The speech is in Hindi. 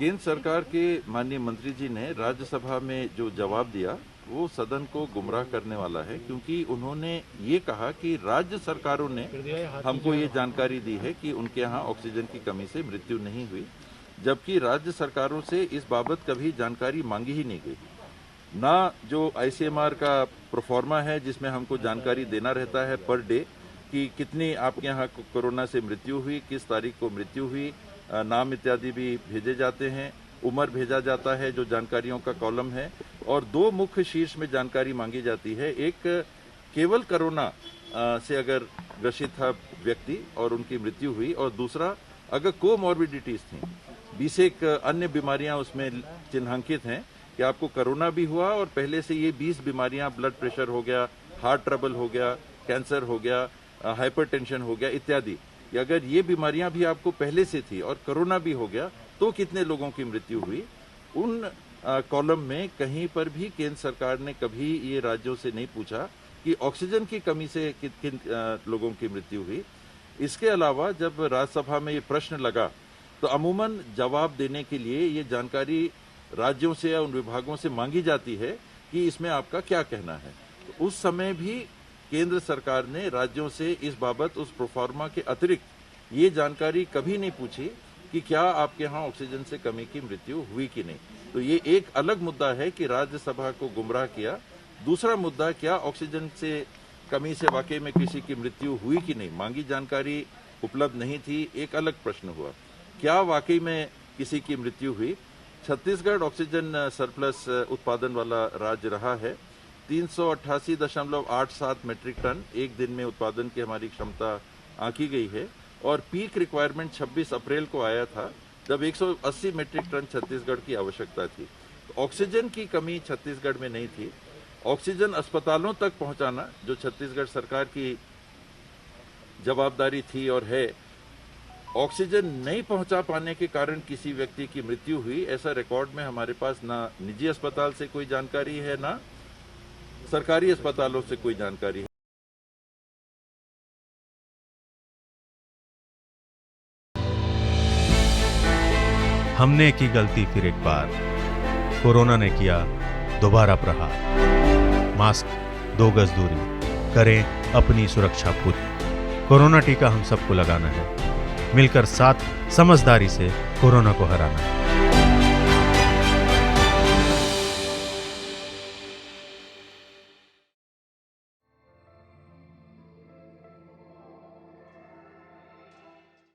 केंद्र सरकार के माननीय मंत्री जी ने राज्यसभा में जो जवाब दिया वो सदन को गुमराह करने वाला है, क्योंकि उन्होंने ये कहा कि राज्य सरकारों ने हमको ये जानकारी दी है कि उनके यहाँ ऑक्सीजन की कमी से मृत्यु नहीं हुई, जबकि राज्य सरकारों से इस बाबत कभी जानकारी मांगी ही नहीं गई। ना जो आईसीएमआर का प्रोफार्मा है जिसमें हमको जानकारी देना रहता है पर डे कि कितनी आपके यहाँ कोरोना से मृत्यु हुई, किस तारीख को मृत्यु हुई, नाम इत्यादि भी भेजे जाते हैं, उम्र भेजा जाता है जो जानकारियों का कॉलम है, और दो मुख्य शीर्ष में जानकारी मांगी जाती है। एक केवल कोरोना से अगर ग्रसित था व्यक्ति और उनकी मृत्यु हुई, और दूसरा अगर कोमॉर्बिडिटीज थी, 20 अन्य बीमारियां उसमें चिन्हांकित हैं कि आपको कोरोना भी हुआ और पहले से ये 20 बीमारियां, ब्लड प्रेशर हो गया, हार्ट ट्रबल हो गया, कैंसर हो गया, हाइपरटेंशन हो गया इत्यादि, अगर ये बीमारियां भी आपको पहले से थी और कोरोना भी हो गया तो कितने लोगों की मृत्यु हुई। उन कॉलम में कहीं पर भी केंद्र सरकार ने कभी ये राज्यों से नहीं पूछा कि ऑक्सीजन की कमी से किन लोगों की मृत्यु हुई। इसके अलावा जब राज्यसभा में ये प्रश्न लगा तो अमूमन जवाब देने के लिए ये जानकारी राज्यों से या उन विभागों से मांगी जाती है कि इसमें आपका क्या कहना है। तो उस समय भी केंद्र सरकार ने राज्यों से इस बाबत उस प्रोफार्मा के अतिरिक्त ये जानकारी कभी नहीं पूछी कि क्या आपके यहाँ ऑक्सीजन से कमी की मृत्यु हुई कि नहीं। तो ये एक अलग मुद्दा है कि राज्यसभा को गुमराह किया। दूसरा मुद्दा, क्या ऑक्सीजन से कमी से वाकई में किसी की मृत्यु हुई कि नहीं, मांगी जानकारी उपलब्ध नहीं थी, एक अलग प्रश्न हुआ। क्या वाकई में किसी की मृत्यु हुई? छत्तीसगढ़ ऑक्सीजन सरप्लस उत्पादन वाला राज्य रहा है। 388.87 मीट्रिक टन एक दिन में उत्पादन की हमारी क्षमता आंकी गई है, और पीक रिक्वायरमेंट 26 अप्रैल को आया था जब 180 मीट्रिक टन छत्तीसगढ़ की आवश्यकता थी। तो ऑक्सीजन की कमी छत्तीसगढ़ में नहीं थी। ऑक्सीजन अस्पतालों तक पहुंचाना जो छत्तीसगढ़ सरकार की जवाबदारी थी और है, ऑक्सीजन नहीं पहुंचा पाने के कारण किसी व्यक्ति की मृत्यु हुई, ऐसा रिकॉर्ड में हमारे पास ना निजी अस्पताल से कोई जानकारी है, ना सरकारी अस्पतालों से कोई जानकारी है। हमने की गलती फिर एक बार, कोरोना ने किया दोबारा प्रहार। मास्क, 2 गज दूरी, करें अपनी सुरक्षा पूरी। कोरोना टीका हम सबको लगाना है, मिलकर साथ समझदारी से कोरोना को हराना है।